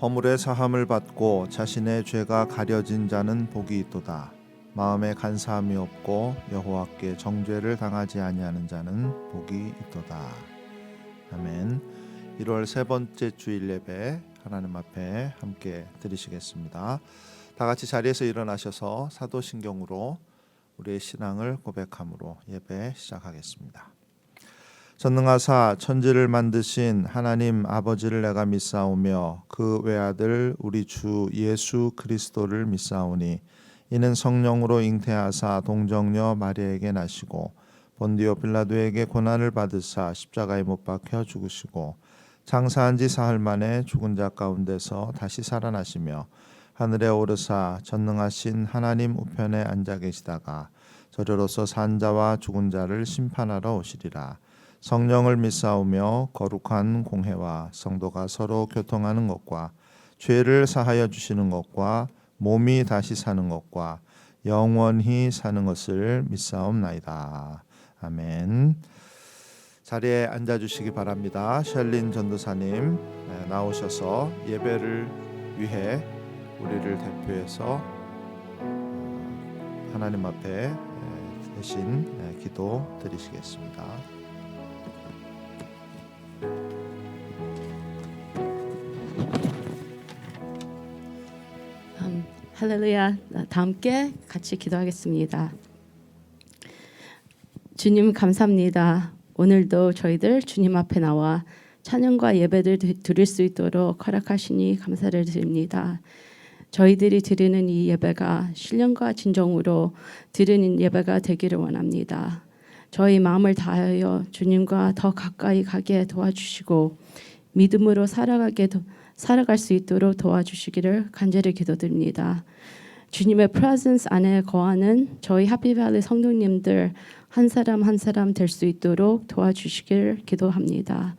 허물의 사함을 받고 자신의 죄가 가려진 자는 복이 있도다. 마음에 간사함이 없고 여호와께 정죄를 당하지 아니하는 자는 복이 있도다. 아멘. 1월 세 번째 주일 예배 하나님 앞에 함께 드리시겠습니다. 다 같이 자리에서 일어나셔서 사도신경으로 우리의 신앙을 고백함으로 예배 시작하겠습니다. 전능하사 천지를 만드신 하나님 아버지를 내가 믿사오며 그 외아들 우리 주 예수 그리스도를 믿사오니 이는 성령으로 잉태하사 동정녀 마리아에게 나시고 본디오 빌라도에게 고난을 받으사 십자가에 못 박혀 죽으시고 장사한 지 사흘 만에 죽은 자 가운데서 다시 살아나시며 하늘에 오르사 전능하신 하나님 우편에 앉아 계시다가 저리로서 산 자와 죽은 자를 심판하러 오시리라. 성령을 믿사오며 거룩한 공회와 성도가 서로 교통하는 것과 죄를 사하여 주시는 것과 몸이 다시 사는 것과 영원히 사는 것을 믿사옵나이다. 아멘. 자리에 앉아주시기 바랍니다. 셜린 전도사님 나오셔서 예배를 위해 우리를 대표해서 하나님 앞에 대신 기도 드리시겠습니다. 할렐루야. 다 함께 같이 기도하겠습니다. 주님 감사합니다. 오늘도 저희들 주님 앞에 나와 찬양과 예배를 드릴 수 있도록 허락하시니 감사를 드립니다. 저희들이 드리는 이 예배가 신령과 진정으로 드리는 예배가 되기를 원합니다. 저희 마음을 다하여 주님과 더 가까이 가게 도와주시고 믿음으로 살아갈 수 있도록 도와주시기를 간절히 기도드립니다. 주님의 프레젠스 안에 거하는 저희 해피밸리 성도님들 한 사람 한 사람 될 수 있도록 도와주시길 기도합니다.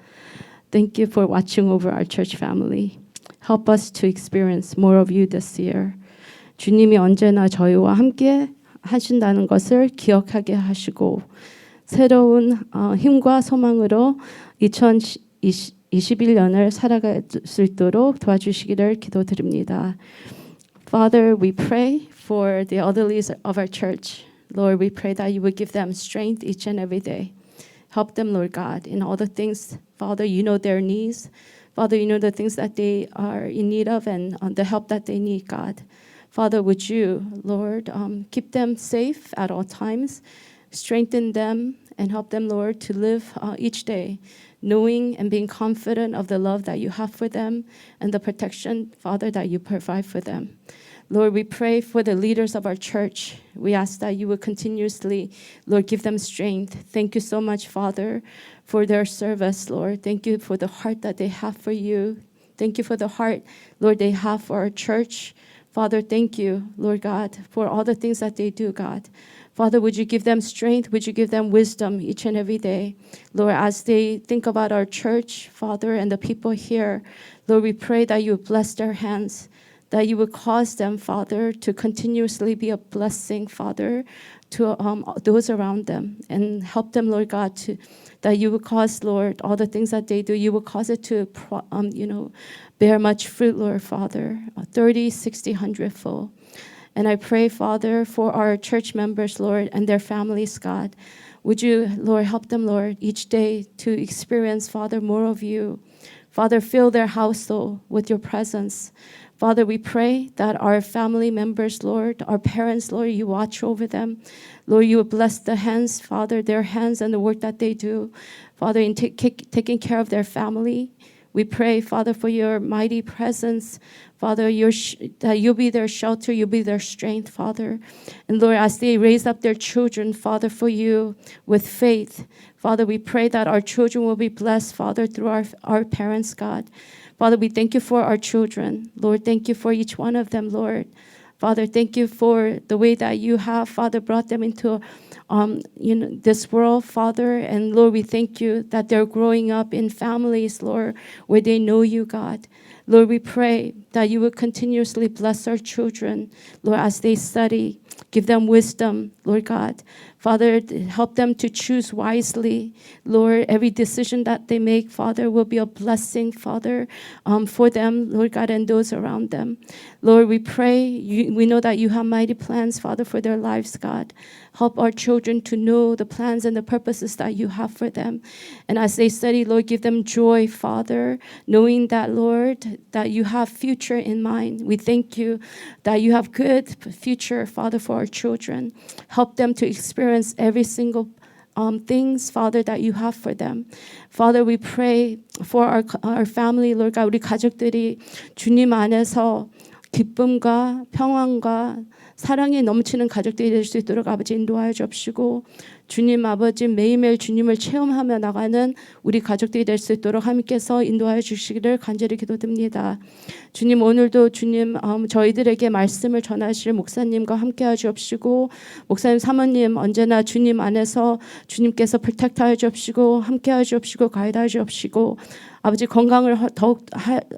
Thank you for watching over our church family. Help us to experience more of you this year. 주님이 언제나 저희와 함께 하신다는 것을 기억하게 하시고 새로운 힘과 소망으로 2021년을 살아갈 수 있도록 도와주시기를 기도드립니다. Father, we pray for the elderlies of our church. Lord, we pray that you would give them strength each and every day. Help them, Lord God, in all the things. Father, you know their needs. Father, you know the things that they are in need of and the help that they need, God. Father, would you, Lord, keep them safe at all times, strengthen them, and help them, Lord, to live each day knowing and being confident of the love that you have for them and the protection, Father, that you provide for them. Lord, we pray for the leaders of our church. We ask that you would continuously, Lord, give them strength. Thank you so much, Father, for their service, Lord. Thank you for the heart that they have for you. Thank you for the heart, Lord, they have for our church. Father, thank you, Lord God, for all the things that they do, God. Father, would you give them strength? Would you give them wisdom each and every day? Lord, as they think about our church, Father, and the people here, Lord, we pray that you would bless their hands, that you would cause them, Father, to continuously be a blessing, Father, to those around them, and help them, Lord God, that you would cause, Lord, all the things that they do, you would cause it to, bear much fruit, Lord, Father, 30, 60, 100-fold. And I pray, Father, for our church members, Lord, and their families, God. Would you, Lord, help them, Lord, each day to experience, Father, more of you. Father, fill their household with your presence. Father, we pray that our family members, Lord, our parents, Lord, you watch over them. Lord, you will bless the hands, Father, their hands and the work that they do. Father, in taking care of their family. We pray, Father, for your mighty presence. Father, that you'll be their shelter, you'll be their strength, Father. And Lord, as they raise up their children, Father, for you with faith, Father, we pray that our children will be blessed, Father, through our parents, God. Father, we thank you for our children. Lord, thank you for each one of them, Lord. Father, thank you for the way that you have, Father, brought them into this world, Father. And Lord, we thank you that they're growing up in families, Lord, where they know you, God. Lord, we pray that you would continuously bless our children, Lord, as they study. Give them wisdom. Lord God. Father, help them to choose wisely. Lord, every decision that they make, Father, will be a blessing, Father, for them, Lord God, and those around them. Lord, we pray, we know that you have mighty plans, Father, for their lives, God. Help our children to know the plans and the purposes that you have for them. And as they study, Lord, give them joy, Father, knowing that, Lord, that you have future in mind. We thank you that you have good future, Father, for our children. Help them to experience every single things, Father, that you have for them. Father, we pray for our family, Lord God, 우리 가족들이 주님 안에서 기쁨과 평안과 사랑이 넘치는 가족들이 될 수 있도록 아버지 인도하여 주옵시고 주님 아버지 매일매일 주님을 체험하며 나가는 우리 가족들이 될 수 있도록 하나님께서 인도하여 주시기를 간절히 기도드립니다. 주님 오늘도 주님 저희들에게 말씀을 전하실 목사님과 함께하여 주옵시고 목사님 사모님 언제나 주님 안에서 주님께서 프로텍트하여 주옵시고 함께하여 주옵시고 가이드하여 주옵시고 아버지 건강을 더욱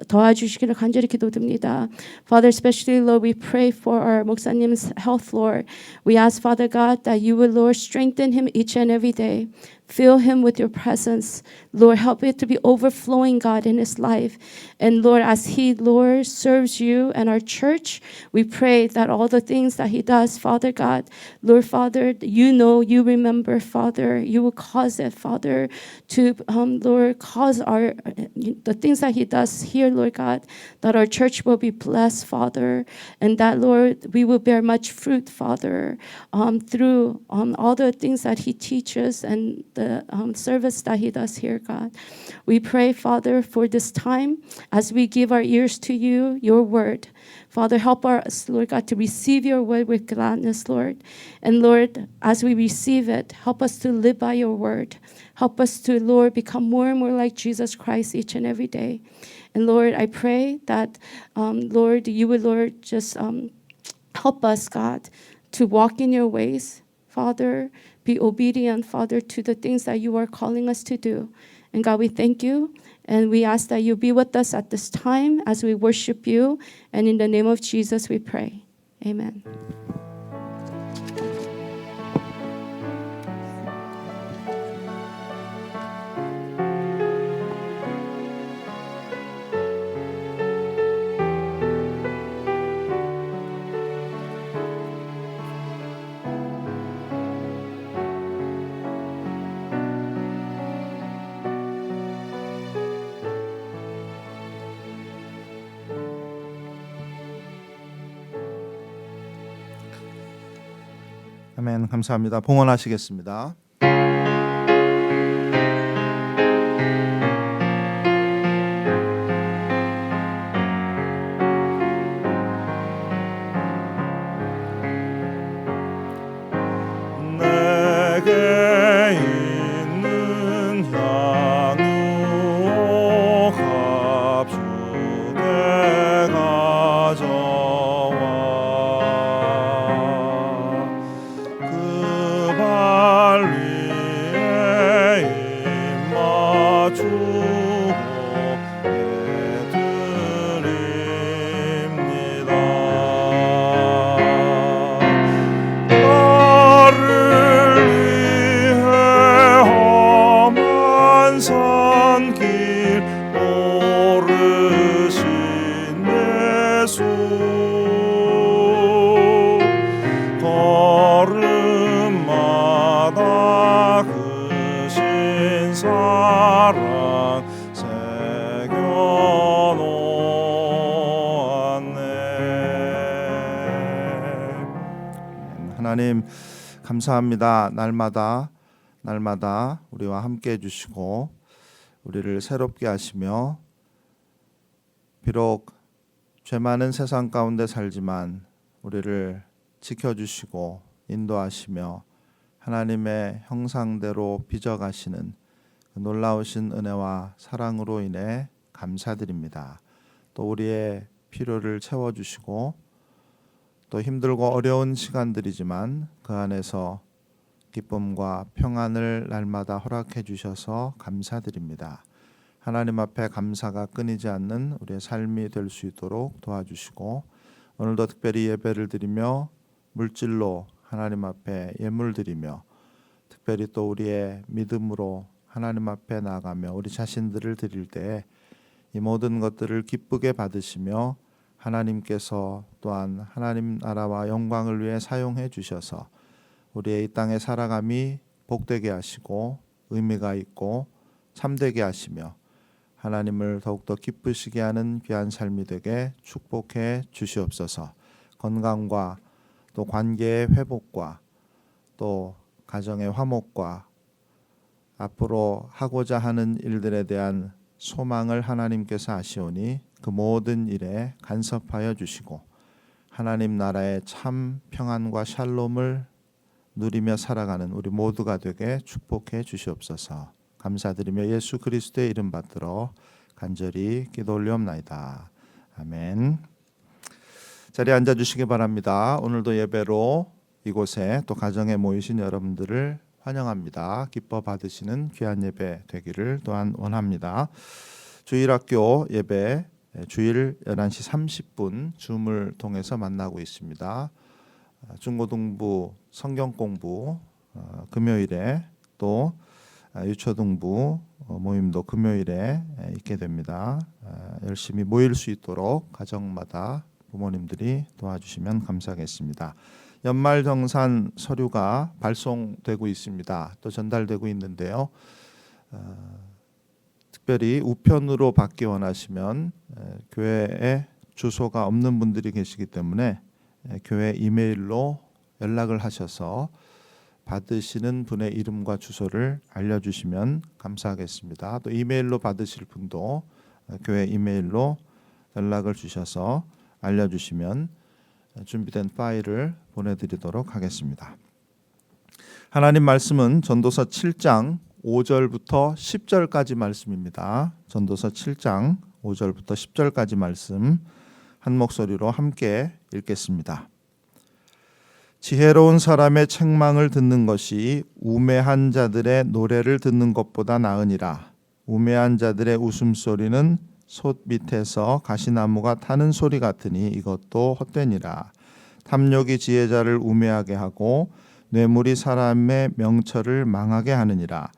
도와주시기를 간절히 기도드립니다. Father, especially Lord, we pray for our 목사님's health, Lord. We ask, Father God, that you would, Lord, strengthen him each and every day. Fill him with your presence. Lord, help it to be overflowing, God, in his life. And Lord, as he, Lord, serves you and our church, we pray that all the things that he does, Father God, Lord, Father, you know, you remember, Father, you will cause it, Father, to, Lord, cause the things that he does here, Lord God, that our church will be blessed, Father, and that, Lord, we will bear much fruit, Father, through all the things that he teaches and the service that he does here, God. We pray, Father, for this time as we give our ears to you, your word. Father, help us, Lord God, to receive your word with gladness, Lord. And Lord, as we receive it, help us to live by your word. Help us to, Lord, become more and more like Jesus Christ each and every day. And Lord, I pray that, Lord, you would, Lord, just help us, God, to walk in your ways, Father, be obedient, Father, to the things that you are calling us to do. And God, we thank you, and we ask that you be with us at this time as we worship you. And in the name of Jesus, we pray. Amen. 아멘. 감사합니다. 봉헌하시겠습니다. 내게 있는 향유 값주게 가져와 그 발 위에 입 맞추고 해드립니다. 나를 위해 험한 산길 오르신 예수 걸음마다 그 신사랑 새겨놓았네. 하나님 감사합니다. 날마다 우리와 함께 해주시고 우리를 새롭게 하시며 비록 죄 많은 세상 가운데 살지만 우리를 지켜주시고 인도하시며 하나님의 형상대로 빚어가시는 그 놀라우신 은혜와 사랑으로 인해 감사드립니다. 또 우리의 필요를 채워주시고 또 힘들고 어려운 시간들이지만 그 안에서 기쁨과 평안을 날마다 허락해 주셔서 감사드립니다. 하나님 앞에 감사가 끊이지 않는 우리의 삶이 될 수 있도록 도와주시고 오늘도 특별히 예배를 드리며 물질로 하나님 앞에 예물 드리며 특별히 또 우리의 믿음으로 하나님 앞에 나아가며 우리 자신들을 드릴 때 이 모든 것들을 기쁘게 받으시며 하나님께서 또한 하나님 나라와 영광을 위해 사용해 주셔서 우리의 이 땅의 살아감이 복되게 하시고 의미가 있고 참되게 하시며 하나님을 더욱더 기쁘시게 하는 귀한 삶이 되게 축복해 주시옵소서. 건강과 또 관계의 회복과 또 가정의 화목과 앞으로 하고자 하는 일들에 대한 소망을 하나님께서 아시오니 그 모든 일에 간섭하여 주시고 하나님 나라의 참 평안과 샬롬을 누리며 살아가는 우리 모두가 되게 축복해 주시옵소서. 감사드리며 예수 그리스도의 이름 받들어 간절히 기도 올리옵나이다. 아멘. 자리에 앉아 주시기 바랍니다. 오늘도 예배로 이곳에 또 가정에 모이신 여러분들을 환영합니다. 기뻐 받으시는 귀한 예배 되기를 또한 원합니다. 주일학교 예배 주일 11시 30분 줌을 통해서 만나고 있습니다. 중고등부 성경 공부 금요일에 또 유초등부 모임도 금요일에 있게 됩니다. 열심히 모일 수 있도록 가정마다 부모님들이 도와주시면 감사하겠습니다. 연말정산 서류가 발송되고 있습니다. 또 전달되고 있는데요. 특별히 우편으로 받기 원하시면 교회에 주소가 없는 분들이 계시기 때문에 교회 이메일로 연락을 하셔서 받으시는 분의 이름과 주소를 알려주시면 감사하겠습니다. 또 이메일로 받으실 분도 교회 이메일로 연락을 주셔서 알려주시면 준비된 파일을 보내드리도록 하겠습니다. 하나님 말씀은 전도서 7장 5절부터 10절까지 말씀입니다. 전도서 7장 5절부터 10절까지 말씀 한 목소리로 함께 읽겠습니다. 지혜로운 사람의 책망을 듣는 것이 우매한 자들의 노래를 듣는 것보다 나으니라. 우매한 자들의 웃음소리는 솥 밑에서 가시나무가 타는 소리 같으니 이것도 헛되니라. 탐욕이 지혜자를 우매하게 하고 뇌물이 사람의 명철을 망하게 하느니라.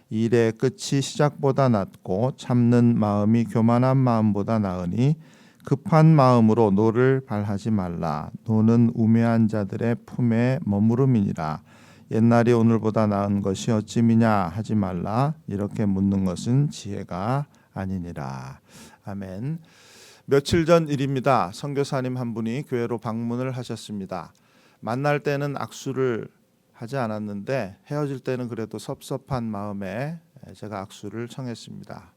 일의 끝이 시작보다 낫고 참는 마음이 교만한 마음보다 나으니 급한 마음으로 노를 발하지 말라. 노는 우매한 자들의 품에 머무름이니라. 옛날이 오늘보다 나은 것이 어찌미냐 하지 말라. 이렇게 묻는 것은 지혜가 아니니라. 아멘. 며칠 전 일입니다. 선교사님 한 분이 교회로 방문을 하셨습니다. 만날 때는 악수를 하지 않았는데 헤어질 때는 그래도 섭섭한 마음에 제가 악수를 청했습니다.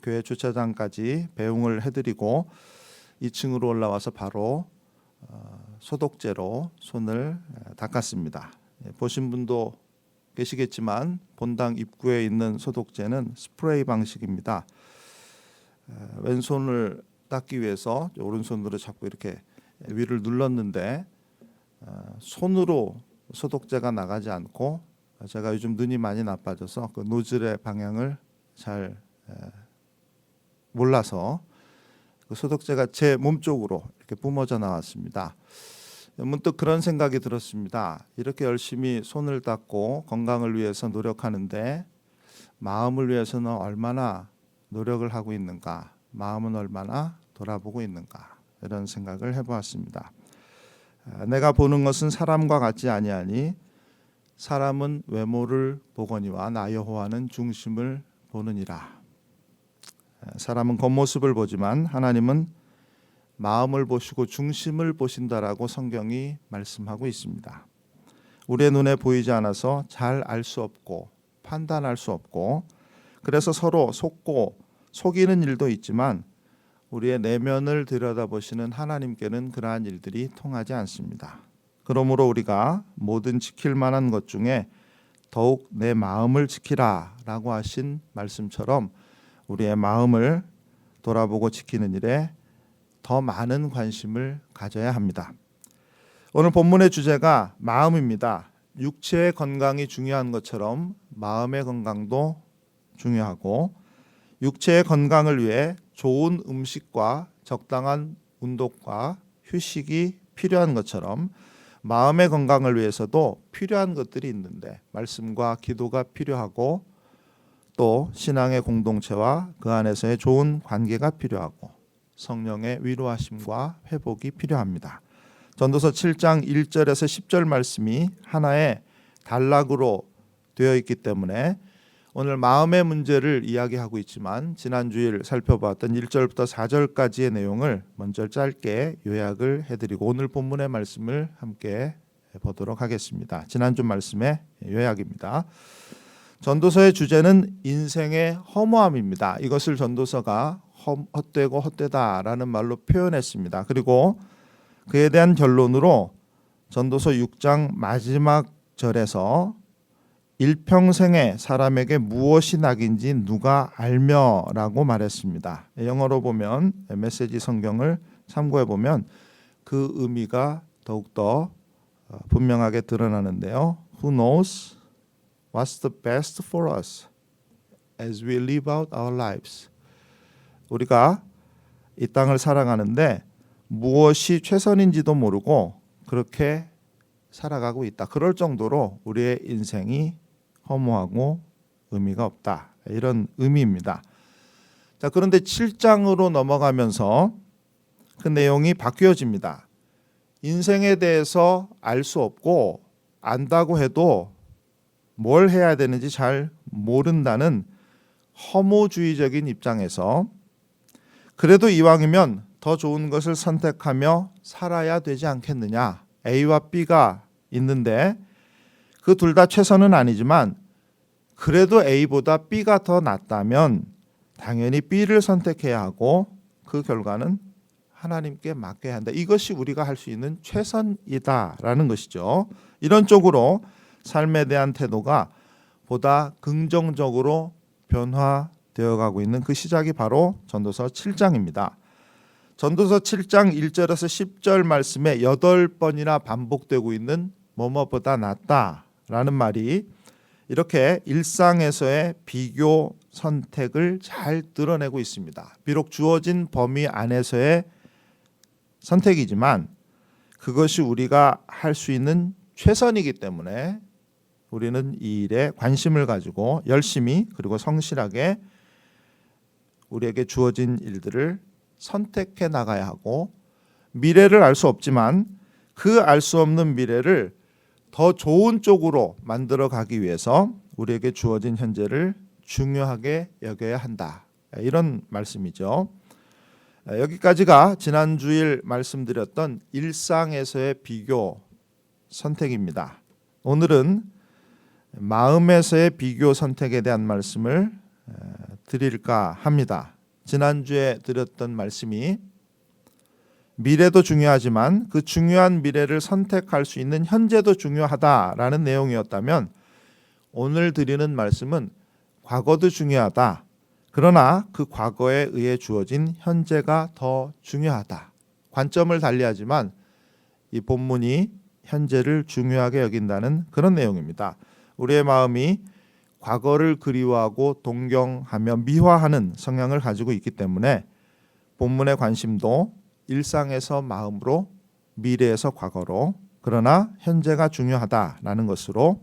교회 주차장까지 배웅을 해드리고 2층으로 올라와서 바로 소독제로 손을 닦았습니다. 보신 분도 계시겠지만 본당 입구에 있는 소독제는 스프레이 방식입니다. 왼손을 닦기 위해서 오른손으로 자꾸 이렇게 위를 눌렀는데 손으로 소독제가 나가지 않고 제가 요즘 눈이 많이 나빠져서 그 노즐의 방향을 잘 몰라서 그 소독제가 제 몸 쪽으로 이렇게 뿜어져 나왔습니다. 문득 그런 생각이 들었습니다. 이렇게 열심히 손을 닦고 건강을 위해서 노력하는데 마음을 위해서는 얼마나 노력을 하고 있는가, 마음은 얼마나 돌아보고 있는가, 이런 생각을 해보았습니다. 내가 보는 것은 사람과 같지 아니하니 사람은 외모를 보거니와 나 여호와는 중심을 보느니라. 사람은 겉모습을 보지만 하나님은 마음을 보시고 중심을 보신다라고 성경이 말씀하고 있습니다. 우리의 눈에 보이지 않아서 잘 알 수 없고 판단할 수 없고 그래서 서로 속고 속이는 일도 있지만 우리의 내면을 들여다보시는 하나님께는 그러한 일들이 통하지 않습니다. 그러므로 우리가 모든 지킬 만한 것 중에 더욱 내 마음을 지키라 라고 하신 말씀처럼 우리의 마음을 돌아보고 지키는 일에 더 많은 관심을 가져야 합니다. 오늘 본문의 주제가 마음입니다. 육체의 건강이 중요한 것처럼 마음의 건강도 중요하고 육체의 건강을 위해 좋은 음식과 적당한 운동과 휴식이 필요한 것처럼 마음의 건강을 위해서도 필요한 것들이 있는데 말씀과 기도가 필요하고 또 신앙의 공동체와 그 안에서의 좋은 관계가 필요하고 성령의 위로하심과 회복이 필요합니다. 전도서 7장 1절에서 10절 말씀이 하나의 단락으로 되어 있기 때문에 오늘 마음의 문제를 이야기하고 있지만 지난 주일 살펴봤던 1절부터 4절까지의 내용을 먼저 짧게 요약을 해드리고 오늘 본문의 말씀을 함께 보도록 하겠습니다. 지난주 말씀의 요약입니다. 전도서의 주제는 인생의 허무함입니다. 이것을 전도서가 헛되고 헛되다라는 말로 표현했습니다. 그리고 그에 대한 결론으로 전도서 6장 마지막 절에서 일평생에 사람에게 무엇이 낙인지 누가 알며라고 말했습니다. 영어로 보면 메시지 성경을 참고해 보면 그 의미가 더욱더 분명하게 드러나는데요. Who knows what's the best for us as we live out our lives? 우리가 이 땅을 살아가는데 무엇이 최선인지도 모르고 그렇게 살아가고 있다. 그럴 정도로 우리의 인생이 허무하고 의미가 없다. 이런 의미입니다. 자, 그런데 7장으로 넘어가면서 그 내용이 바뀌어집니다. 인생에 대해서 알 수 없고 안다고 해도 뭘 해야 되는지 잘 모른다는 허무주의적인 입장에서 그래도 이왕이면 더 좋은 것을 선택하며 살아야 되지 않겠느냐. A와 B가 있는데 그 둘 다 최선은 아니지만 그래도 A보다 B가 더 낫다면 당연히 B를 선택해야 하고 그 결과는 하나님께 맡겨야 한다. 이것이 우리가 할 수 있는 최선이다라는 것이죠. 이런 쪽으로 삶에 대한 태도가 보다 긍정적으로 변화되어 가고 있는 그 시작이 바로 전도서 7장입니다. 전도서 7장 1절에서 10절 말씀에 8번이나 반복되고 있는 뭐뭐보다 낫다라는 말이 이렇게 일상에서의 비교 선택을 잘 드러내고 있습니다. 비록 주어진 범위 안에서의 선택이지만 그것이 우리가 할 수 있는 최선이기 때문에 우리는 이 일에 관심을 가지고 열심히 그리고 성실하게 우리에게 주어진 일들을 선택해 나가야 하고 미래를 알 수 없지만 그 알 수 없는 미래를 더 좋은 쪽으로 만들어 가기 위해서 우리에게 주어진 현재를 중요하게 여겨야 한다. 이런 말씀이죠. 여기까지가 지난 주일 말씀드렸던 일상에서의 비교 선택입니다. 오늘은 마음에서의 비교 선택에 대한 말씀을 드릴까 합니다. 지난주에 드렸던 말씀이 미래도 중요하지만 그 중요한 미래를 선택할 수 있는 현재도 중요하다라는 내용이었다면 오늘 드리는 말씀은 과거도 중요하다. 그러나 그 과거에 의해 주어진 현재가 더 중요하다. 관점을 달리하지만 이 본문이 현재를 중요하게 여긴다는 그런 내용입니다. 우리의 마음이 과거를 그리워하고 동경하며 미화하는 성향을 가지고 있기 때문에 본문의 관심도 일상에서 마음으로 미래에서 과거로 그러나 현재가 중요하다라는 것으로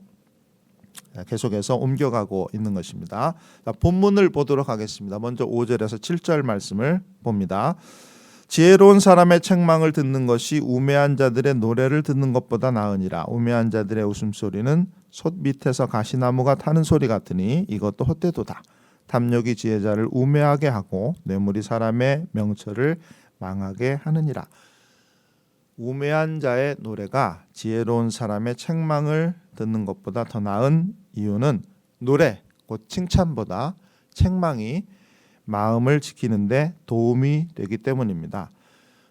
계속해서 옮겨가고 있는 것입니다. 자, 본문을 보도록 하겠습니다. 먼저 5절에서 7절 말씀을 봅니다. 지혜로운 사람의 책망을 듣는 것이 우매한 자들의 노래를 듣는 것보다 나으니라. 우매한 자들의 웃음소리는 솥 밑에서 가시나무가 타는 소리 같으니 이것도 헛되도다. 탐욕이 지혜자를 우매하게 하고 뇌물이 사람의 명철을 망하게 하느니라. 우매한 자의 노래가 지혜로운 사람의 책망을 듣는 것보다 더 나은 이유는 노래, 곧 칭찬보다 책망이 마음을 지키는데 도움이 되기 때문입니다.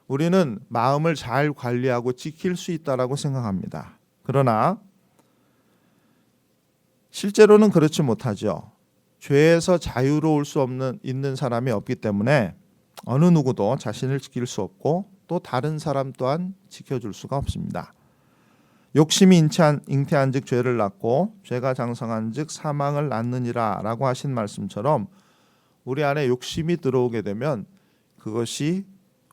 우리는 마음을 잘 관리하고 지킬 수 있다라고 생각합니다. 그러나 실제로는 그렇지 못하죠. 죄에서 자유로울 수 있는 사람이 없기 때문에 어느 누구도 자신을 지킬 수 없고 또 다른 사람 또한 지켜줄 수가 없습니다. 욕심이 잉태한즉 죄를 낳고 죄가 장성한즉 사망을 낳느니라 라고 하신 말씀처럼 우리 안에 욕심이 들어오게 되면 그것이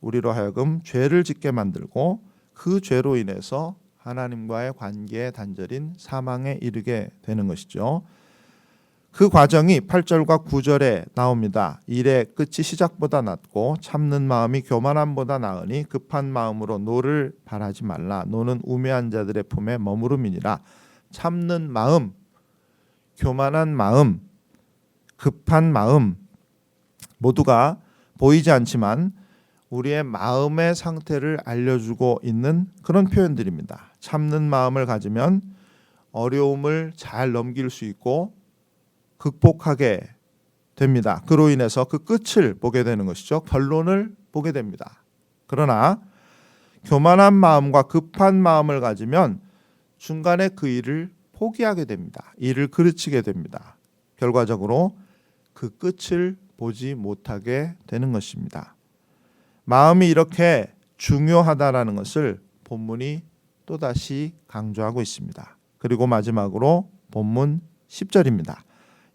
우리로 하여금 죄를 짓게 만들고 그 죄로 인해서 하나님과의 관계의 단절인 사망에 이르게 되는 것이죠. 그 과정이 8절과 9절에 나옵니다. 일의 끝이 시작보다 낫고 참는 마음이 교만함보다 나으니 급한 마음으로 노를 바라지 말라. 노는 우매한 자들의 품에 머무름이니라. 참는 마음, 교만한 마음, 급한 마음 모두가 보이지 않지만 우리의 마음의 상태를 알려주고 있는 그런 표현들입니다. 참는 마음을 가지면 어려움을 잘 넘길 수 있고 극복하게 됩니다. 그로 인해서 그 끝을 보게 되는 것이죠. 결론을 보게 됩니다. 그러나 교만한 마음과 급한 마음을 가지면 중간에 그 일을 포기하게 됩니다. 일을 그르치게 됩니다. 결과적으로 그 끝을 보지 못하게 되는 것입니다. 마음이 이렇게 중요하다라는 것을 본문이 또다시 강조하고 있습니다. 그리고 마지막으로 본문 10절입니다.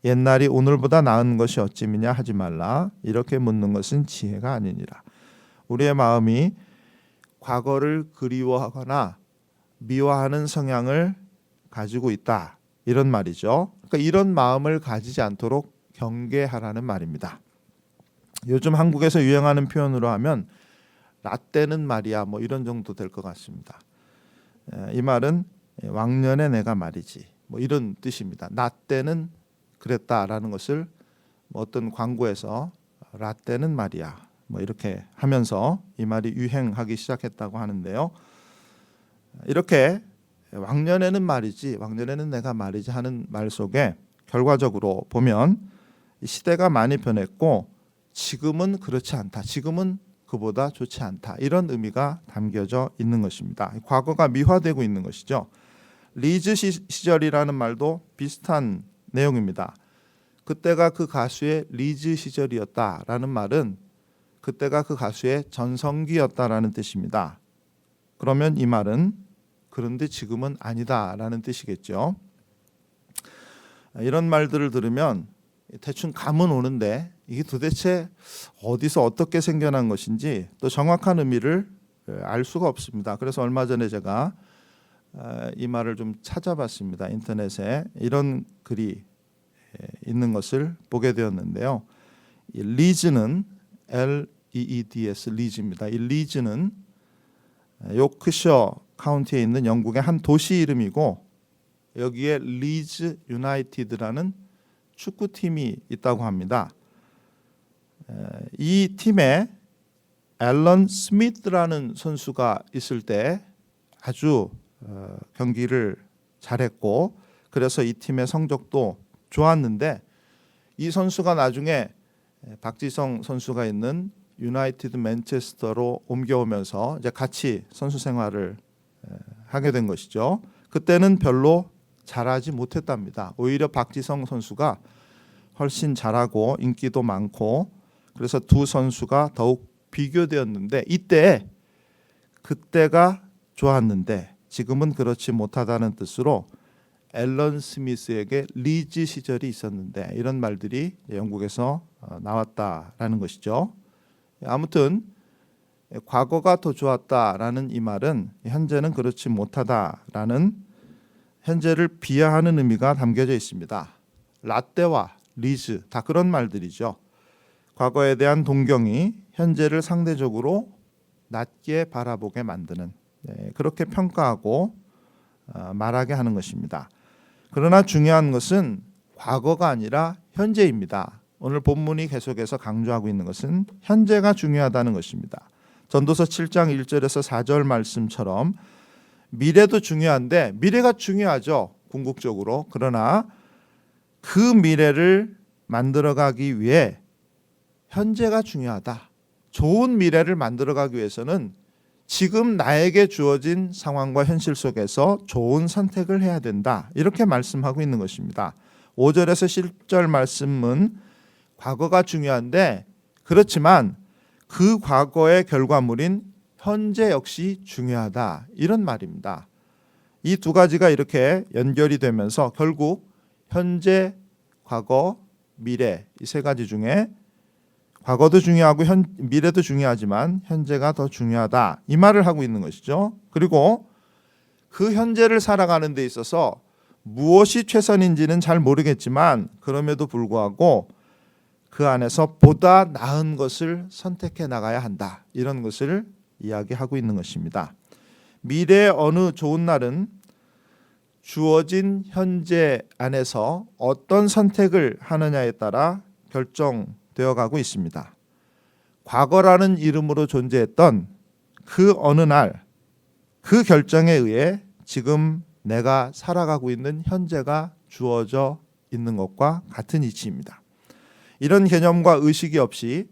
옛날이 오늘보다 나은 것이 어찌미냐 하지 말라. 이렇게 묻는 것은 지혜가 아니니라. 우리의 마음이 과거를 그리워하거나 미워하는 성향을 가지고 있다. 이런 말이죠. 그러니까 이런 마음을 가지지 않도록 경계하라는 말입니다. 요즘 한국에서 유행하는 표현으로 하면 라떼는 말이야 뭐 이런 정도 될 것 같습니다. 이 말은 왕년에 내가 말이지 뭐 이런 뜻입니다. 라떼는 그랬다라는 것을 뭐 어떤 광고에서 라떼는 말이야 뭐 이렇게 하면서 이 말이 유행하기 시작했다고 하는데요. 이렇게 왕년에는 말이지 왕년에는 내가 말이지 하는 말 속에 결과적으로 보면 시대가 많이 변했고 지금은 그렇지 않다. 지금은 그보다 좋지 않다. 이런 의미가 담겨져 있는 것입니다. 과거가 미화되고 있는 것이죠. 리즈 시절이라는 말도 비슷한 내용입니다. 그때가 그 가수의 리즈 시절이었다라는 말은 그때가 그 가수의 전성기였다라는 뜻입니다. 그러면 이 말은 그런데 지금은 아니다라는 뜻이겠죠. 이런 말들을 들으면 대충 감은 오는데 이게 도대체 어디서 어떻게 생겨난 것인지 또 정확한 의미를 알 수가 없습니다. 그래서 얼마 전에 제가 이 말을 좀 찾아봤습니다. 인터넷에 이런 글이 있는 것을 보게 되었는데요. 이 리즈는 L-E-E-D-S 리즈입니다. 이 리즈는 요크셔 카운티에 있는 영국의 한 도시 이름이고 여기에 리즈 유나이티드라는 축구팀이 있다고 합니다. 이 팀에 앨런 스미스라는 선수가 있을 때 아주 경기를 잘했고 그래서 이 팀의 성적도 좋았는데 이 선수가 나중에 박지성 선수가 있는 유나이티드 맨체스터로 옮겨오면서 이제 같이 선수 생활을 하게 된 것이죠. 그때는 별로 잘하지 못했답니다. 오히려 박지성 선수가 훨씬 잘하고 인기도 많고 그래서 두 선수가 더욱 비교되었는데 이때 그때가 좋았는데 지금은 그렇지 못하다는 뜻으로 앨런 스미스에게 리즈 시절이 있었는데 이런 말들이 영국에서 나왔다라는 것이죠. 아무튼 과거가 더 좋았다라는 이 말은 현재는 그렇지 못하다라는 현재를 비하하는 의미가 담겨져 있습니다. 라떼와 리즈 다 그런 말들이죠. 과거에 대한 동경이 현재를 상대적으로 낮게 바라보게 만드는 그렇게 평가하고 말하게 하는 것입니다. 그러나 중요한 것은 과거가 아니라 현재입니다. 오늘 본문이 계속해서 강조하고 있는 것은 현재가 중요하다는 것입니다. 전도서 7장 1절에서 4절 말씀처럼 미래도 중요한데 미래가 중요하죠. 궁극적으로. 그러나 그 미래를 만들어가기 위해 현재가 중요하다. 좋은 미래를 만들어가기 위해서는 지금 나에게 주어진 상황과 현실 속에서 좋은 선택을 해야 된다. 이렇게 말씀하고 있는 것입니다. 5절에서 10절 말씀은 과거가 중요한데 그렇지만 그 과거의 결과물인 현재 역시 중요하다. 이런 말입니다. 이 두 가지가 이렇게 연결이 되면서 결국 현재, 과거, 미래 이 세 가지 중에 과거도 중요하고 미래도 중요하지만 현재가 더 중요하다. 이 말을 하고 있는 것이죠. 그리고 그 현재를 살아가는 데 있어서 무엇이 최선인지는 잘 모르겠지만 그럼에도 불구하고 그 안에서 보다 나은 것을 선택해 나가야 한다. 이런 것을 이야기하고 있는 것입니다. 미래의 어느 좋은 날은 주어진 현재 안에서 어떤 선택을 하느냐에 따라 결정되어 가고 있습니다. 과거라는 이름으로 존재했던 그 어느 날, 그 결정에 의해 지금 내가 살아가고 있는 현재가 주어져 있는 것과 같은 이치입니다. 이런 개념과 의식이 없이,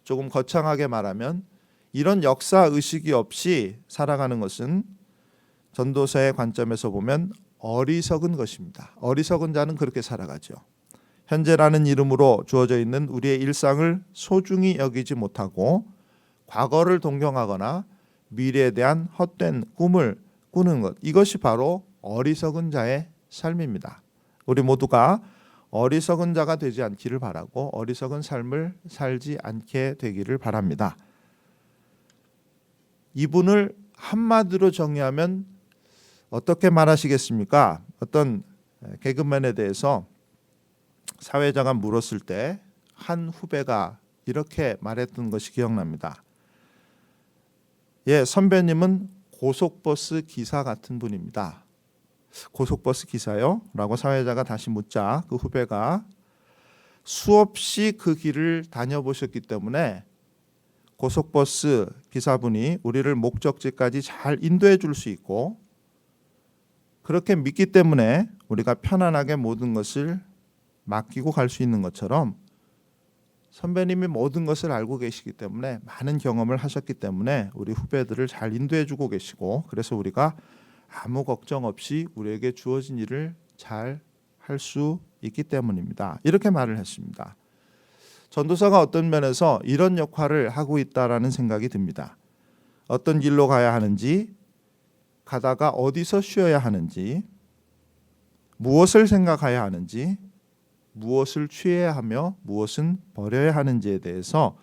조금 거창하게 말하면 이런 역사 의식이 없이 살아가는 것은 전도서의 관점에서 보면 어리석은 것입니다. 어리석은 자는 그렇게 살아가죠. 현재라는 이름으로 주어져 있는 우리의 일상을 소중히 여기지 못하고 과거를 동경하거나 미래에 대한 헛된 꿈을 꾸는 것, 이것이 바로 어리석은 자의 삶입니다. 우리 모두가 어리석은 자가 되지 않기를 바라고 어리석은 삶을 살지 않게 되기를 바랍니다. 이분을 한마디로 정의하면 어떻게 말하시겠습니까? 어떤 개그맨에 대해서 사회자가 물었을 때 한 후배가 이렇게 말했던 것이 기억납니다. 예, 선배님은 고속버스 기사 같은 분입니다. 고속버스 기사요? 라고 사회자가 다시 묻자 그 후배가 수없이 그 길을 다녀보셨기 때문에 고속버스 기사분이 우리를 목적지까지 잘 인도해 줄 수 있고 그렇게 믿기 때문에 우리가 편안하게 모든 것을 맡기고 갈 수 있는 것처럼 선배님이 모든 것을 알고 계시기 때문에 많은 경험을 하셨기 때문에 우리 후배들을 잘 인도해 주고 계시고 그래서 우리가 아무 걱정 없이 우리에게 주어진 일을 잘 할 수 있기 때문입니다. 이렇게 말을 했습니다. 전도사가 어떤 면에서 이런 역할을 하고 있다라는 생각이 듭니다. 어떤 길로 가야 하는지, 가다가 어디서 쉬어야 하는지, 무엇을 생각해야 하는지, 무엇을 취해야 하며 무엇은 버려야 하는지에 대해서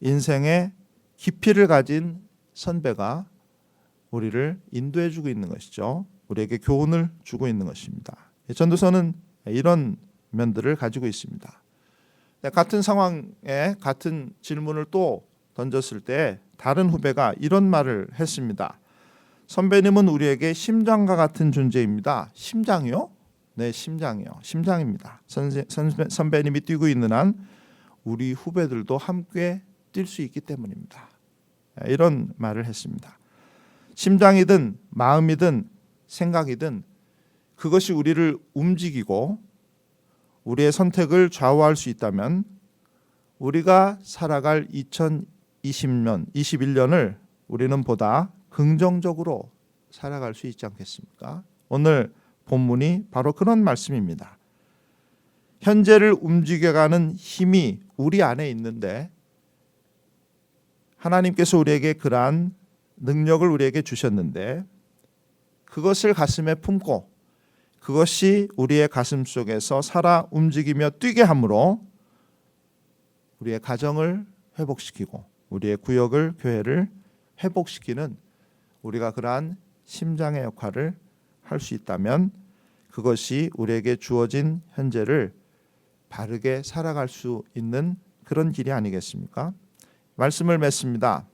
인생의 깊이를 가진 선배가 우리를 인도해 주고 있는 것이죠. 우리에게 교훈을 주고 있는 것입니다. 전도서는 이런 면들을 가지고 있습니다. 같은 상황에 같은 질문을 또 던졌을 때 다른 후배가 이런 말을 했습니다. 선배님은 우리에게 심장과 같은 존재입니다. 심장이요? 네, 심장이요. 심장입니다. 선배님이 뛰고 있는 한 우리 후배들도 함께 뛸 수 있기 때문입니다. 이런 말을 했습니다. 심장이든 마음이든 생각이든 그것이 우리를 움직이고 우리의 선택을 좌우할 수 있다면 우리가 살아갈 2020년, 21년을 우리는 보다 긍정적으로 살아갈 수 있지 않겠습니까? 오늘 본문이 바로 그런 말씀입니다. 현재를 움직여가는 힘이 우리 안에 있는데 하나님께서 우리에게 그러한 능력을 우리에게 주셨는데 그것을 가슴에 품고 그것이 우리의 가슴 속에서 살아 움직이며 뛰게 함으로 우리의 가정을 회복시키고 우리의 구역을, 교회를 회복시키는 우리가 그러한 심장의 역할을 할 수 있다면 그것이 우리에게 주어진 현재를 바르게 살아갈 수 있는 그런 길이 아니겠습니까? 말씀을 맺습니다.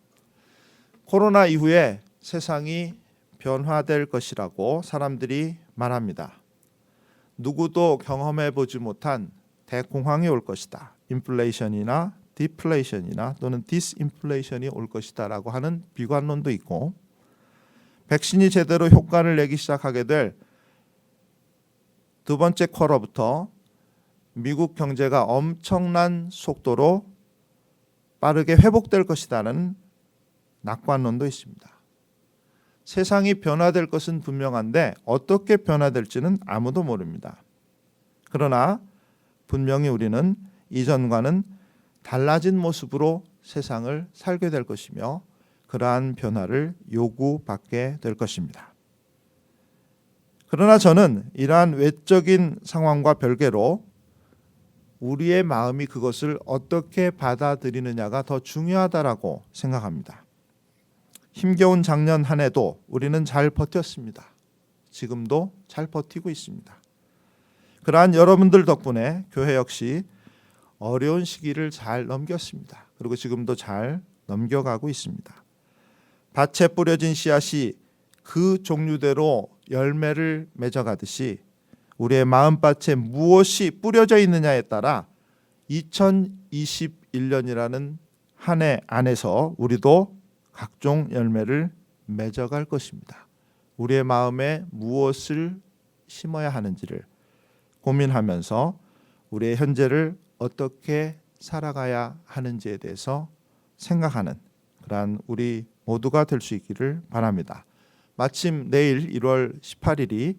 코로나 이후에 세상이 변화될 것이라고 사람들이 말합니다. 누구도 경험해 보지 못한 대공황이 올 것이다. 인플레이션이나 디플레이션이나 또는 디스인플레이션이 올 것이다라고 하는 비관론도 있고 백신이 제대로 효과를 내기 시작하게 될 두 번째 쿼터부터 미국 경제가 엄청난 속도로 빠르게 회복될 것이라는 낙관론도 있습니다. 세상이 변화될 것은 분명한데 어떻게 변화될지는 아무도 모릅니다. 그러나 분명히 우리는 이전과는 달라진 모습으로 세상을 살게 될 것이며 그러한 변화를 요구받게 될 것입니다. 그러나 저는 이러한 외적인 상황과 별개로 우리의 마음이 그것을 어떻게 받아들이느냐가 더 중요하다라고 생각합니다. 힘겨운 작년 한 해도 우리는 잘 버텼습니다. 지금도 잘 버티고 있습니다. 그러한 여러분들 덕분에 교회 역시 어려운 시기를 잘 넘겼습니다. 그리고 지금도 잘 넘겨가고 있습니다. 밭에 뿌려진 씨앗이 그 종류대로 열매를 맺어가듯이 우리의 마음밭에 무엇이 뿌려져 있느냐에 따라 2021년이라는 한 해 안에서 우리도 각종 열매를 맺어갈 것입니다. 우리의 마음에 무엇을 심어야 하는지를 고민하면서 우리의 현재를 어떻게 살아가야 하는지에 대해서 생각하는 그러한 우리 모두가 될 수 있기를 바랍니다. 마침 내일 1월 18일이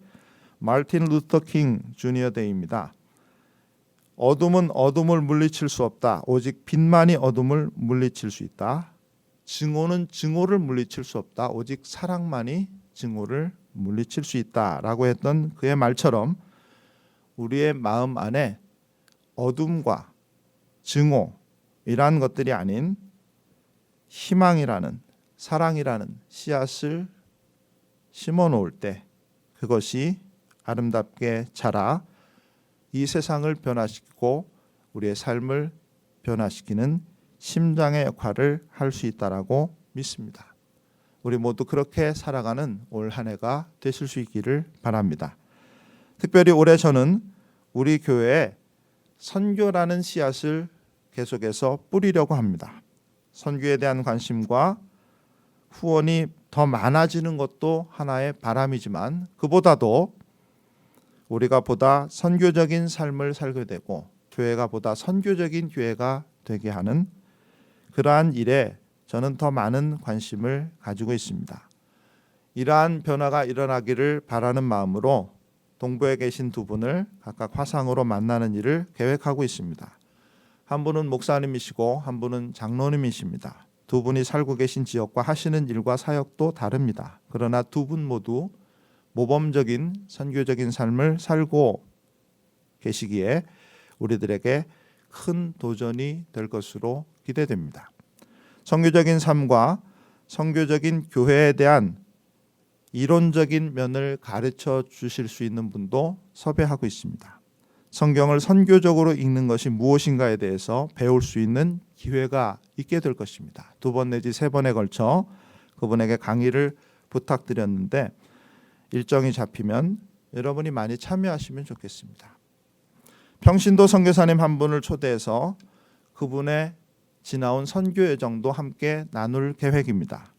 마틴 루터 킹 주니어 데이입니다. 어둠은 어둠을 물리칠 수 없다. 오직 빛만이 어둠을 물리칠 수 있다. 증오는 증오를 물리칠 수 없다. 오직 사랑만이 증오를 물리칠 수 있다라고 했던 그의 말처럼 우리의 마음 안에 어둠과 증오이란 것들이 아닌 희망이라는 사랑이라는 씨앗을 심어 놓을 때 그것이 아름답게 자라 이 세상을 변화시키고 우리의 삶을 변화시키는 심장의 역할을 할 수 있다라고 믿습니다. 우리 모두 그렇게 살아가는 올 한 해가 되실 수 있기를 바랍니다. 특별히 올해 저는 우리 교회에 선교라는 씨앗을 계속해서 뿌리려고 합니다. 선교에 대한 관심과 후원이 더 많아지는 것도 하나의 바람이지만 그보다도 우리가 보다 선교적인 삶을 살게 되고 교회가 보다 선교적인 교회가 되게 하는 그러한 일에 저는 더 많은 관심을 가지고 있습니다. 이러한 변화가 일어나기를 바라는 마음으로 동부에 계신 두 분을 각각 화상으로 만나는 일을 계획하고 있습니다. 한 분은 목사님이시고 한 분은 장로님이십니다. 두 분이 살고 계신 지역과 하시는 일과 사역도 다릅니다. 그러나 두 분 모두 모범적인 선교적인 삶을 살고 계시기에 우리들에게 큰 도전이 될 것으로 기대됩니다. 선교적인 삶과 선교적인 교회에 대한 이론적인 면을 가르쳐 주실 수 있는 분도 섭외하고 있습니다. 성경을 선교적으로 읽는 것이 무엇인가에 대해서 배울 수 있는 기회가 있게 될 것입니다. 2번 내지 3번에 걸쳐 그분에게 강의를 부탁드렸는데 일정이 잡히면 여러분이 많이 참여하시면 좋겠습니다. 평신도 선교사님 한 분을 초대해서 그분의 지나온 선교 여정도 함께 나눌 계획입니다.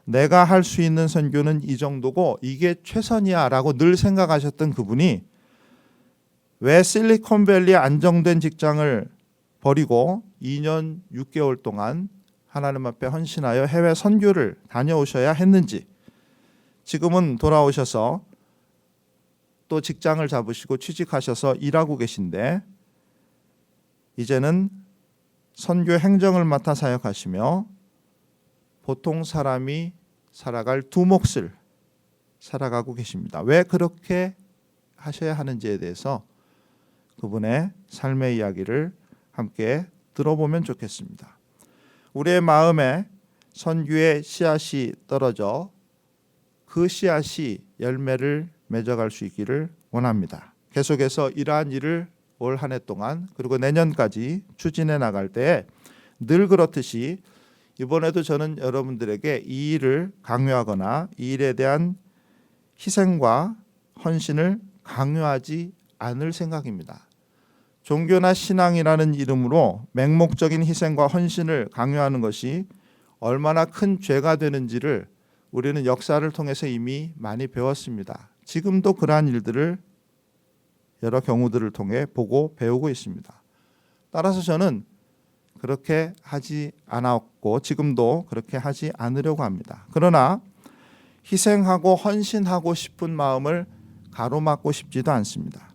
내가 할 수 있는 선교는 이 정도고 이게 최선이야 라고 늘 생각하셨던 그분이 왜 실리콘밸리에 안정된 직장을 버리고 2년 6개월 동안 하나님 앞에 헌신하여 해외 선교를 다녀오셔야 했는지, 지금은 돌아오셔서 또 직장을 잡으시고 취직하셔서 일하고 계신데 이제는 선교 행정을 맡아 사역하시며 보통 사람이 살아갈 두 몫을 살아가고 계십니다. 왜 그렇게 하셔야 하는지에 대해서 그분의 삶의 이야기를 함께 들어보면 좋겠습니다. 우리의 마음에 선교의 씨앗이 떨어져 그 씨앗이 열매를 맺어갈 수 있기를 원합니다. 계속해서 이러한 일을 올 한 해 동안 그리고 내년까지 추진해 나갈 때 늘 그렇듯이 이번에도 저는 여러분들에게 이 일을 강요하거나 이 일에 대한 희생과 헌신을 강요하지 않을 생각입니다. 종교나 신앙이라는 이름으로 맹목적인 희생과 헌신을 강요하는 것이 얼마나 큰 죄가 되는지를 우리는 역사를 통해서 이미 많이 배웠습니다. 지금도 그러한 일들을 여러 경우들을 통해 보고 배우고 있습니다. 따라서 저는 그렇게 하지 않았고 지금도 그렇게 하지 않으려고 합니다. 그러나 희생하고 헌신하고 싶은 마음을 가로막고 싶지도 않습니다.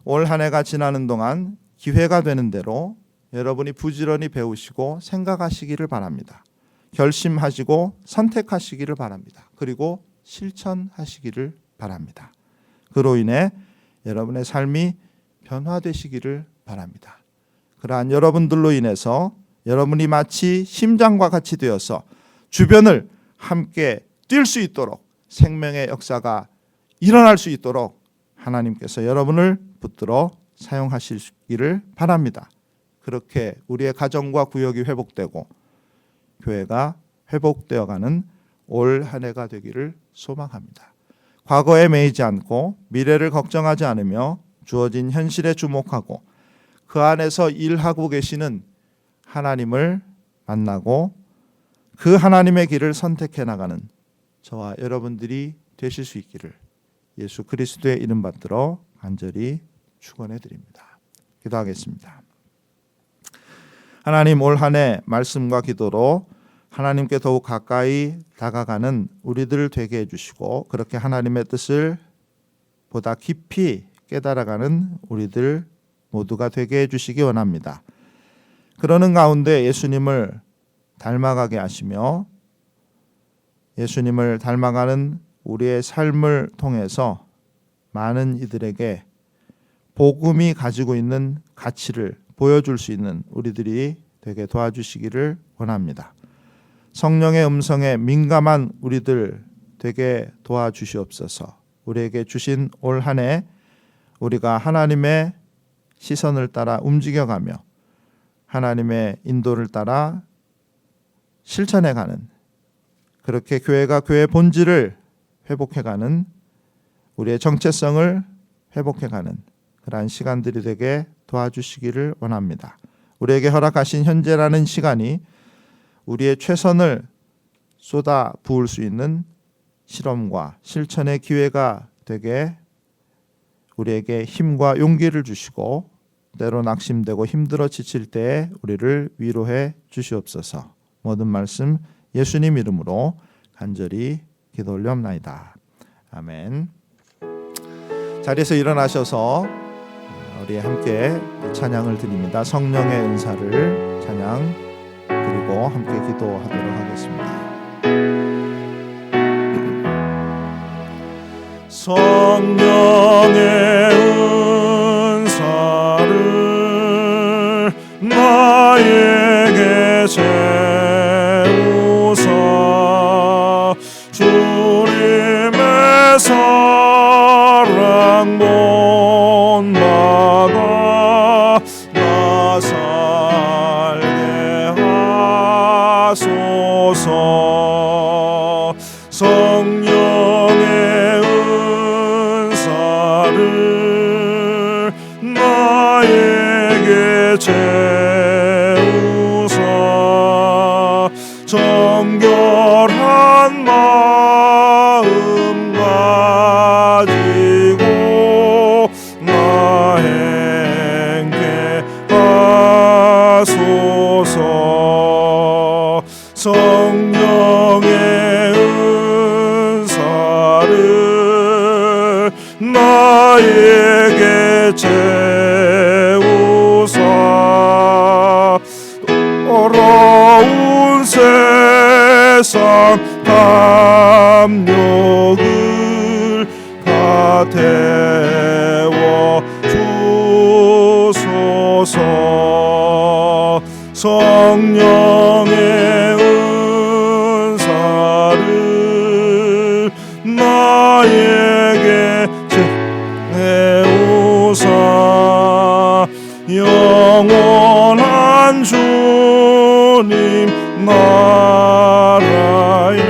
올 한 해가 지나는 동안 기회가 되는 대로 여러분이 부지런히 배우시고 생각하시기를 바랍니다. 결심하시고 선택하시기를 바랍니다. 그리고 실천하시기를 바랍니다. 그로 인해 여러분의 삶이 변화되시기를 바랍니다. 그러한 여러분들로 인해서 여러분이 마치 심장과 같이 되어서 주변을 함께 뛸 수 있도록 생명의 역사가 일어날 수 있도록 하나님께서 여러분을 붙들어 사용하시기를 바랍니다. 그렇게 우리의 가정과 구역이 회복되고 교회가 회복되어가는 올 한 해가 되기를 소망합니다. 과거에 매이지 않고 미래를 걱정하지 않으며 주어진 현실에 주목하고 그 안에서 일하고 계시는 하나님을 만나고 그 하나님의 길을 선택해 나가는 저와 여러분들이 되실 수 있기를 예수 그리스도의 이름 받들어 간절히 축원해 드립니다. 기도하겠습니다. 하나님, 올 한 해 말씀과 기도로 하나님께 더욱 가까이 다가가는 우리들 되게 해주시고 그렇게 하나님의 뜻을 보다 깊이 깨달아가는 우리들 모두가 되게 해주시기 원합니다. 그러는 가운데 예수님을 닮아가게 하시며 예수님을 닮아가는 우리의 삶을 통해서 많은 이들에게 복음이 가지고 있는 가치를 보여줄 수 있는 우리들이 되게 도와주시기를 원합니다. 성령의 음성에 민감한 우리들 되게 도와주시옵소서. 우리에게 주신 올 한 해 우리가 하나님의 시선을 따라 움직여가며 하나님의 인도를 따라 실천해가는 그렇게 교회가 교회의 본질을 회복해가는 우리의 정체성을 회복해가는 그러한 시간들이 되게 도와주시기를 원합니다. 우리에게 허락하신 현재라는 시간이 우리의 최선을 쏟아 부을 수 있는 실험과 실천의 기회가 되게 우리에게 힘과 용기를 주시고 때로 낙심되고 힘들어 지칠 때에 우리를 위로해 주시옵소서. 모든 말씀 예수님 이름으로 간절히 기도 올려옵나이다. 아멘. 자리에서 일어나셔서 우리 함께 찬양을 드립니다. 성령의 은사를 찬양 드리고 함께 기도하도록 하겠습니다. 성령의 은사를 나에게 채우사 주님의 사랑 못 막아 나 살게 하소서. 성령의 은사를 나에게 채우사 정결한 마음 가지고 나 행케 하소서. 성령의 은사를 나에게 채우사 어려운 세상 담력을 다 태워 주소서. 성령의 은사를 나에게 채우사 영원한 주님 나라에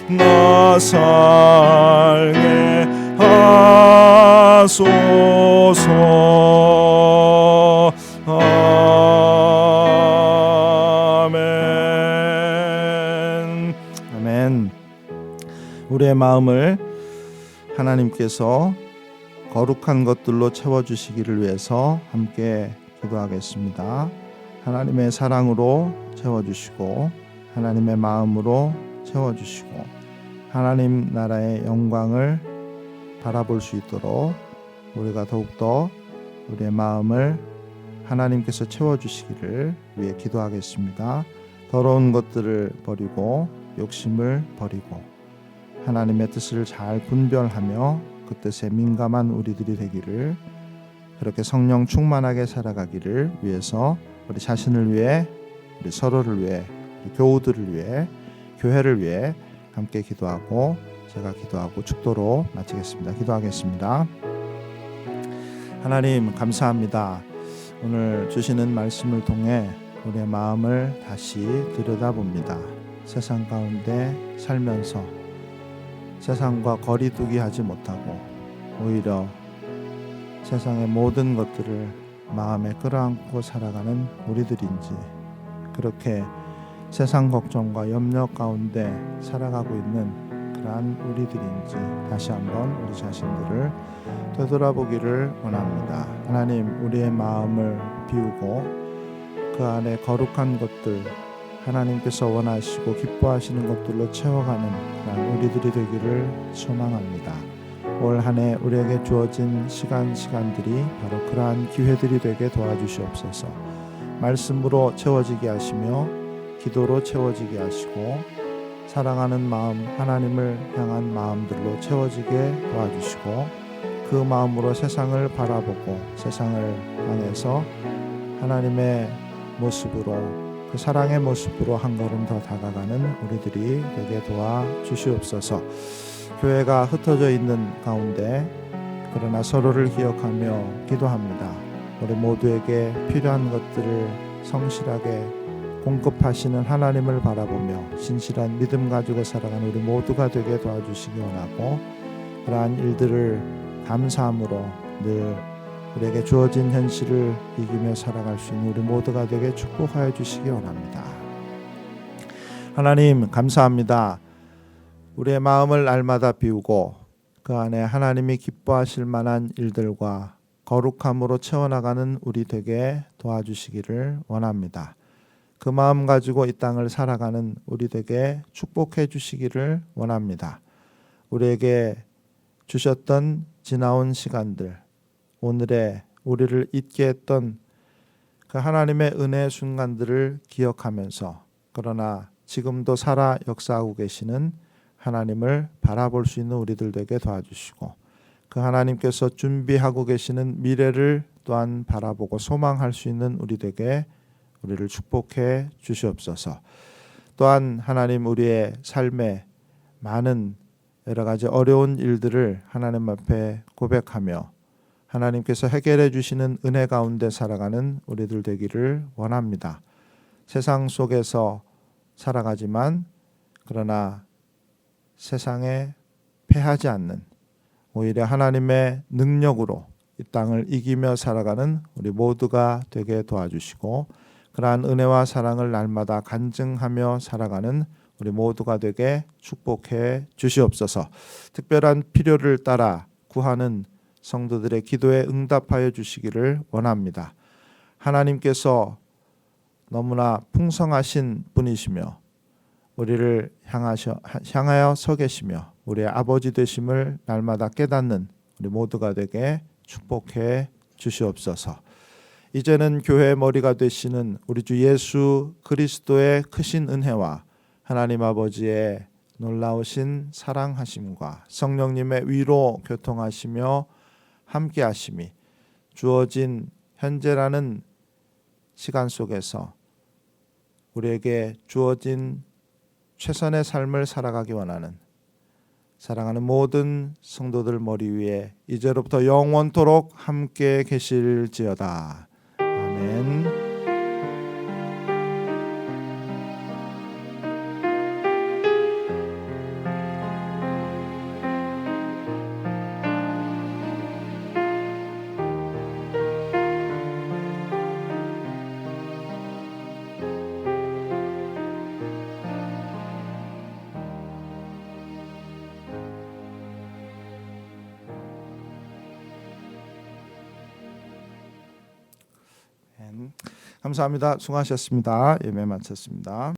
나 살게 하소서. 아멘. 아멘. 우리의 마음을 하나님께서 거룩한 것들로 채워주시기를 위해서 함께 기도하겠습니다. 하나님의 사랑으로 채워주시고 하나님의 마음으로 채워주시고 하나님 나라의 영광을 바라볼 수 있도록 우리가 더욱더 우리의 마음을 하나님께서 채워주시기를 위해 기도하겠습니다. 더러운 것들을 버리고 욕심을 버리고 하나님의 뜻을 잘 분별하며 그 뜻에 민감한 우리들이 되기를 그렇게 성령 충만하게 살아가기를 위해서 우리 자신을 위해 우리 서로를 위해 우리 교우들을 위해 교회를 위해 함께 기도하고 제가 기도하고 축도로 마치겠습니다. 기도하겠습니다. 하나님 감사합니다. 오늘 주시는 말씀을 통해 우리의 마음을 다시 들여다봅니다. 세상 가운데 살면서 세상과 거리두기 하지 못하고 오히려 세상의 모든 것들을 마음에 끌어안고 살아가는 우리들인지, 그렇게 세상 걱정과 염려 가운데 살아가고 있는 그러한 우리들인지 다시 한번 우리 자신들을 되돌아보기를 원합니다. 하나님, 우리의 마음을 비우고 그 안에 거룩한 것들, 하나님께서 원하시고 기뻐하시는 것들로 채워가는 그런 우리들이 되기를 소망합니다. 올 한 해 우리에게 주어진 시간들이 바로 그러한 기회들이 되게 도와주시옵소서. 말씀으로 채워지게 하시며 기도로 채워지게 하시고 사랑하는 마음, 하나님을 향한 마음들로 채워지게 도와주시고 그 마음으로 세상을 바라보고 세상을 향해서 하나님의 모습으로, 그 사랑의 모습으로 한 걸음 더 다가가는 우리들이 되게 도와주시옵소서. 교회가 흩어져 있는 가운데 그러나 서로를 기억하며 기도합니다. 우리 모두에게 필요한 것들을 성실하게 공급하시는 하나님을 바라보며 신실한 믿음 가지고 살아가는 우리 모두가 되게 도와주시기 원하고, 그러한 일들을 감사함으로 늘 우리에게 주어진 현실을 이기며 살아갈 수 있는 우리 모두가 되게 축복하여 주시기 원합니다. 하나님 감사합니다. 우리의 마음을 날마다 비우고 그 안에 하나님이 기뻐하실 만한 일들과 거룩함으로 채워나가는 우리 되게 도와주시기를 원합니다. 그 마음 가지고 이 땅을 살아가는 우리 되게 축복해 주시기를 원합니다. 우리에게 주셨던 지나온 시간들, 오늘의 우리를 잊게 했던 그 하나님의 은혜의 순간들을 기억하면서, 그러나 지금도 살아 역사하고 계시는 하나님을 바라볼 수 있는 우리들 되게 도와주시고, 그 하나님께서 준비하고 계시는 미래를 또한 바라보고 소망할 수 있는 우리 되게 우리를 축복해 주시옵소서. 또한 하나님, 우리의 삶에 많은 여러 가지 어려운 일들을 하나님 앞에 고백하며 하나님께서 해결해 주시는 은혜 가운데 살아가는 우리들 되기를 원합니다. 세상 속에서 살아가지만 그러나 세상에 패하지 않는, 오히려 하나님의 능력으로 이 땅을 이기며 살아가는 우리 모두가 되게 도와주시고, 그러한 은혜와 사랑을 날마다 간증하며 살아가는 우리 모두가 되게 축복해 주시옵소서. 특별한 필요를 따라 구하는 성도들의 기도에 응답하여 주시기를 원합니다. 하나님께서 너무나 풍성하신 분이시며 우리를 향하여 서 계시며 우리의 아버지 되심을 날마다 깨닫는 우리 모두가 되게 축복해 주시옵소서. 이제는 교회의 머리가 되시는 우리 주 예수 그리스도의 크신 은혜와 하나님 아버지의 놀라우신 사랑하심과 성령님의 위로 교통하시며 함께하심이 주어진 현재라는 시간 속에서 우리에게 주어진 최선의 삶을 살아가기 원하는 사랑하는 모든 성도들 머리 위에 이제로부터 영원토록 함께 계실지어다. 아멘. 감사합니다. 수고하셨습니다. 예배 마쳤습니다.